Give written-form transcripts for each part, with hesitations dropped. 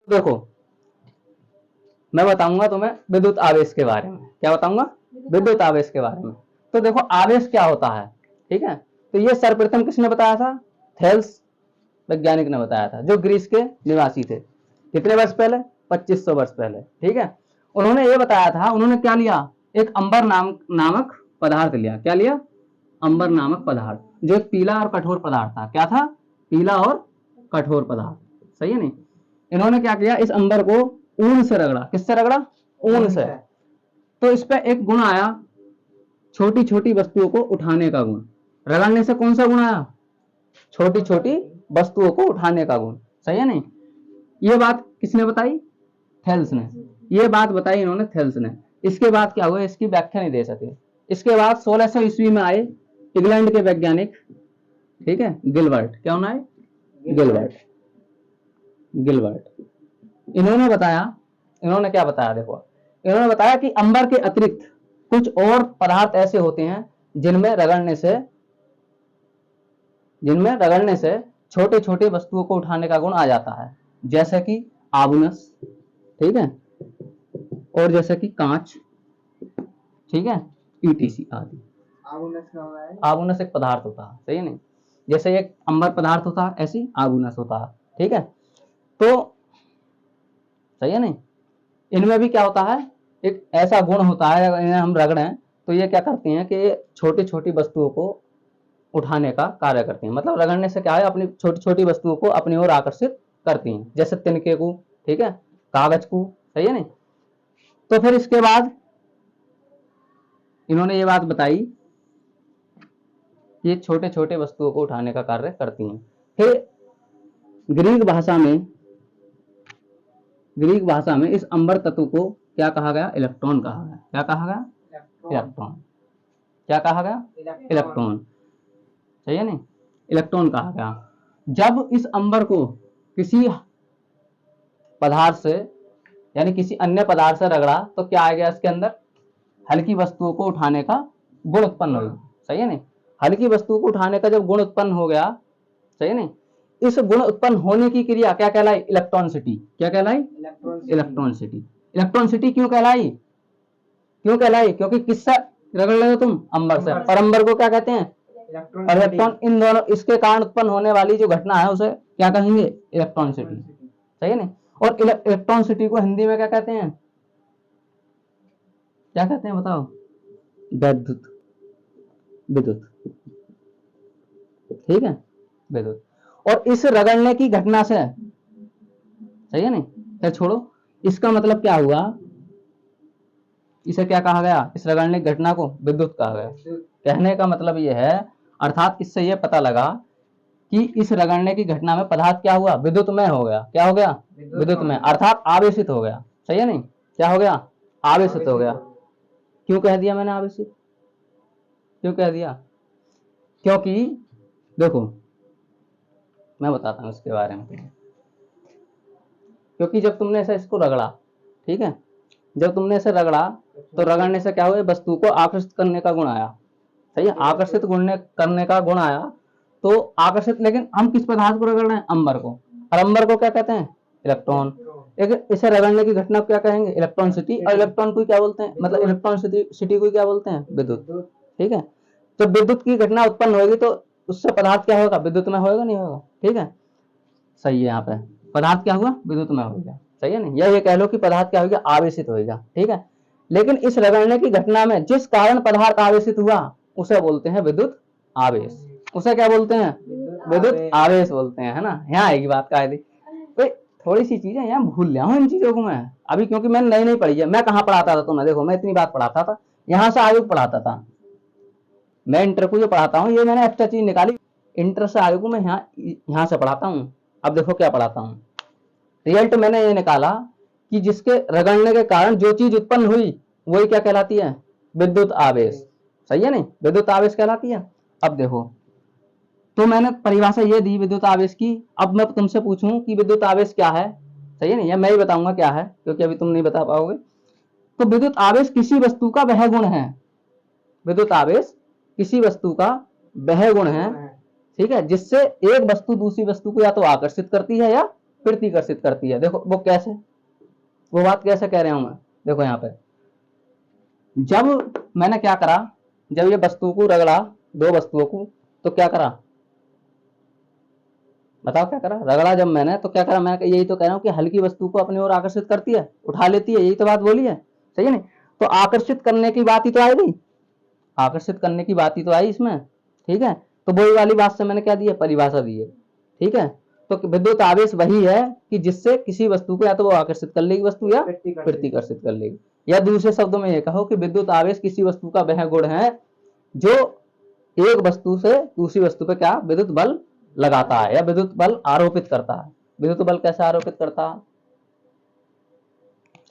देखो मैं बताऊंगा तुम्हें विद्युत आवेश के बारे में। क्या बताऊंगा? विद्युत आवेश के बारे में। तो देखो आवेश क्या होता है, ठीक है। तो ये सर्वप्रथम किसने बताया था? थेल्स वैज्ञानिक ने बताया था, जो ग्रीस के निवासी थे। कितने वर्ष पहले? 2500 वर्ष पहले, ठीक है। उन्होंने ये बताया था, उन्होंने क्या लिया? एक अंबर नामक पदार्थ लिया। क्या लिया? अंबर नामक पदार्थ, जो एक पीला और कठोर पदार्थ था। क्या था? पीला और कठोर पदार्थ, सही है नहीं। इन्होंने क्या किया? इस अंबर को ऊन से रगड़ा। किससे रगड़ा? ऊन से। तो इस पे एक गुण आया, छोटी छोटी वस्तुओं को उठाने का गुण। रगड़ने से कौन सा गुण आया? छोटी छोटी वस्तुओं को उठाने का गुण, सही है नहीं। ये बात किसने बताई? थेल्स ने। ये बात बताई इन्होंने थेल्स ने। इसके बाद क्या हुआ? इसकी व्याख्या नहीं दे सके। इसके बाद 1600 ईस्वी में आए इंग्लैंड के वैज्ञानिक, ठीक है, गिलबर्ट। क्या होना है? गिलबर्ट। गिलबर्ट। इन्होंने बताया, इन्होंने क्या बताया? देखो, इन्होंने बताया कि अंबर के अतिरिक्त कुछ और पदार्थ ऐसे होते हैं जिनमें रगड़ने से छोटे छोटे वस्तुओं को उठाने का गुण आ जाता है। जैसे कि आबुनस, ठीक है, और जैसे कि कांच, ठीक है, पीटीसी आदि। आबुनस एक पदार्थ होता है, सही है नहीं। जैसे एक अंबर पदार्थ होता है, ऐसी आबुनस होता है, ठीक है। तो सही है नहीं। इनमें भी क्या होता है? एक ऐसा गुण होता है, अगर इन्हें हम रगड़ें तो ये क्या करती हैं कि छोटी छोटी वस्तुओं को उठाने का कार्य करती हैं। मतलब रगड़ने से क्या है? अपनी छोटी छोटी वस्तुओं को अपनी ओर आकर्षित करती हैं, जैसे तिनके को, ठीक है, कागज को, सही है नहीं। तो फिर इसके बाद इन्होंने ये बात बताई कि छोटे छोटे वस्तुओं को उठाने का कार्य करती हैं। फिर ग्रीक भाषा में इस अंबर तत्व को क्या कहा गया? इलेक्ट्रॉन कहा गया। क्या कहा गया? इलेक्ट्रॉन। क्या कहा गया? इलेक्ट्रॉन, सही है नहीं। इलेक्ट्रॉन कहा गया। जब इस अंबर को किसी पदार्थ से, यानी किसी अन्य पदार्थ से रगड़ा तो क्या आ गया इसके अंदर? हल्की वस्तुओं को उठाने का गुण उत्पन्न हो गया, सही है नहीं। हल्की वस्तुओं को उठाने का जब गुण उत्पन्न हो गया, सही है नहीं, इस गुण उत्पन्न होने की क्रिया क्या कहलाई? इलेक्ट्रॉनिसिटी। क्या कहलाई? इलेक्ट्रॉनिसिटी। इलेक्ट्रॉनिसिटी क्यों कहलाई? क्यों कहलाई? क्योंकि किससे रगड़ रहे हो तुम? अंबर से। और अंबर को क्या कहते हैं? इलेक्ट्रॉन। इन दोनों, इसके कारण उत्पन्न होने वाली जो घटना है उसे क्या कहेंगे? इलेक्ट्रॉनिसिटी, सही है नहीं। और इलेक्ट्रॉनिसिटी को हिंदी में क्या कहते हैं? क्या कहते हैं बताओ? विद्युत। विद्युत, ठीक है, विद्युत। और इस रगड़ने की घटना से, सही है नहीं, क्या छोड़ो, इसका मतलब क्या हुआ? इसे क्या कहा गया? इस रगड़ने की घटना को विद्युत कहा गया। कहने का मतलब यह है, अर्थात इससे यह पता लगा कि इस रगड़ने की घटना में पदार्थ क्या हुआ? विद्युतमय हो गया। क्या हो गया? विद्युतमय, अर्थात आवेशित हो गया, सही है नहीं। क्या हो गया? आवेशित हो गया। क्यों कह दिया मैंने आवेशित? क्यों कह दिया? क्योंकि देखो मैं बताता हूं इसके बारे में। क्योंकि जब तुमने ऐसा इसको रगड़ा, ठीक है, जब तुमने इसे रगड़ा तो रगड़ने से क्या हुआ? वस्तु को आकर्षित करने का गुण आया, सही है, आकर्षित करने का गुण आया। तो आकर्षित, लेकिन हम किस पदार्थ को रगड़ रहे हैं? अंबर को। और अंबर को क्या कहते हैं? इलेक्ट्रॉन। इसे रगड़ने की घटना क्या कहेंगे? इलेक्ट्रॉनिसिटी। और इलेक्ट्रॉन को क्या बोलते हैं? मतलब इलेक्ट्रॉनिसिटी को क्या बोलते हैं? विद्युत, ठीक है। जब विद्युत की घटना उत्पन्न होगी तो उससे पदार्थ क्या होगा? विद्युत में होगा, नहीं होगा, ठीक है, सही है। यहाँ पे पदार्थ क्या हुआ? विद्युत में हो गया, सही है नहीं। या ये कह लो कि पदार्थ क्या हो गया? आवेशित हो गया, ठीक है। लेकिन इस रगड़ने की घटना में जिस कारण पदार्थ आवेशित हुआ उसे बोलते हैं विद्युत आवेश। उसे क्या बोलते हैं? विद्युत आवेश बोलते हैं, है ना। यहाँ आएगी बात कायदे। तो थोड़ी सी चीजें यहाँ भूल गया हूँ इन चीजों को मैं अभी, क्योंकि मैंने नई नहीं पढ़ी है। मैं कहाँ पढ़ाता था तुम्हें? देखो मैं इतनी बात पढ़ाता था, यहाँ से आगे पढ़ाता था। मैं इंटर को जो पढ़ाता हूँ ये मैंने एक्स्ट्रा चीज निकाली। इंटर से आगे को मैं यहाँ से पढ़ाता हूँ। अब देखो क्या पढ़ाता हूँ। रिजल्ट मैंने ये निकाला कि जिसके रगड़ने के कारण जो चीज उत्पन्न हुई वही क्या कहलाती है? विद्युत आवेश, सही है नहीं, विद्युत आवेश कहलाती है। अब देखो, तो मैंने परिभाषा ये दी विद्युत आवेश की। अब मैं तुमसे पूछूं कि विद्युत आवेश क्या है, सही है नहीं, या मैं ही बताऊंगा क्या है, क्योंकि अभी तुम नहीं बता पाओगे। तो विद्युत आवेश किसी वस्तु का वह गुण है, विद्युत आवेश किसी वस्तु का वह गुण है, ठीक है, जिससे एक वस्तु दूसरी वस्तु को या तो आकर्षित करती है या प्रतिकर्षित करती है। देखो वो कैसे, वो बात कैसे कह रहा हूं मैं, देखो यहाँ पे जब मैंने क्या करा, जब ये वस्तु को रगड़ा, दो वस्तुओं को, तो क्या करा, बताओ क्या करा, रगड़ा जब मैंने तो क्या करा, मैं यही तो कह रहा हूं कि हल्की वस्तु को अपनी ओर आकर्षित करती है, उठा लेती है, यही तो बात बोली है, सही है नहीं। तो आकर्षित करने की बात ही तो आई भाई, आकर्षित करने की बात ही तो आई इसमें, ठीक है। तो वही वाली बात से मैंने क्या दी है, परिभाषा दी है, ठीक है। तो विद्युत आवेश वही है कि जिससे किसी वस्तु को या तो वो आकर्षित कर लेगी वस्तु या प्रतिकर्षित कर लेगी, या दूसरे शब्दों में ये कहो कि विद्युत आवेश किसी वस्तु का वह गुण है जो एक वस्तु से दूसरी वस्तु पे क्या विद्युत बल लगाता है या विद्युत बल आरोपित करता है। विद्युत बल कैसे आरोपित करता है,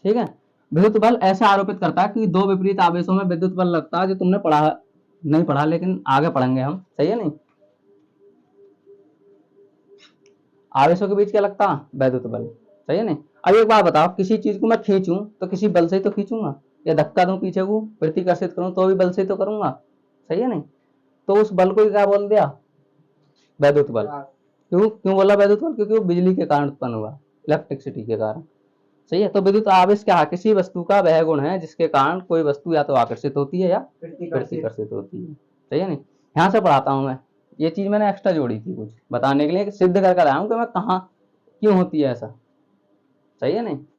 ठीक है। विद्युत बल ऐसे आरोपित करता है कि दो विपरीत आवेशों में विद्युत बल लगता है, जो तुमने पढ़ा नहीं पढ़ा लेकिन आगे पढ़ेंगे हम, सही है नहीं। आवेशों के बीच क्या लगता है, विद्युत बल, सही है नहीं। अब एक बात बताओ, किसी चीज को मैं खींचूं तो किसी बल से ही तो खींचूंगा, या धक्का दूं पीछे को प्रतिकर्षित करूं तो भी बल से ही तो करूंगा, सही है नहीं। तो उस बल को क्या बोल दिया, वैद्युत बल। क्यों क्यों बोला वैद्युत बल, क्योंकि वो बिजली के कारण उत्पन्न हुआ, इलेक्ट्रिसिटी के कारण, सही है। तो विद्युत आवेश क्या है, किसी वस्तु का वह गुण है जिसके कारण कोई वस्तु या तो आकर्षित होती है या प्रतिकर्षित होती है, सही है नहीं। यहाँ से पढ़ाता हूं मैं, ये चीज मैंने एक्स्ट्रा जोड़ी थी कुछ बताने के लिए, सिद्ध कर आया हूं कि मैं कहाँ क्यों होती है ऐसा, सही है नहीं।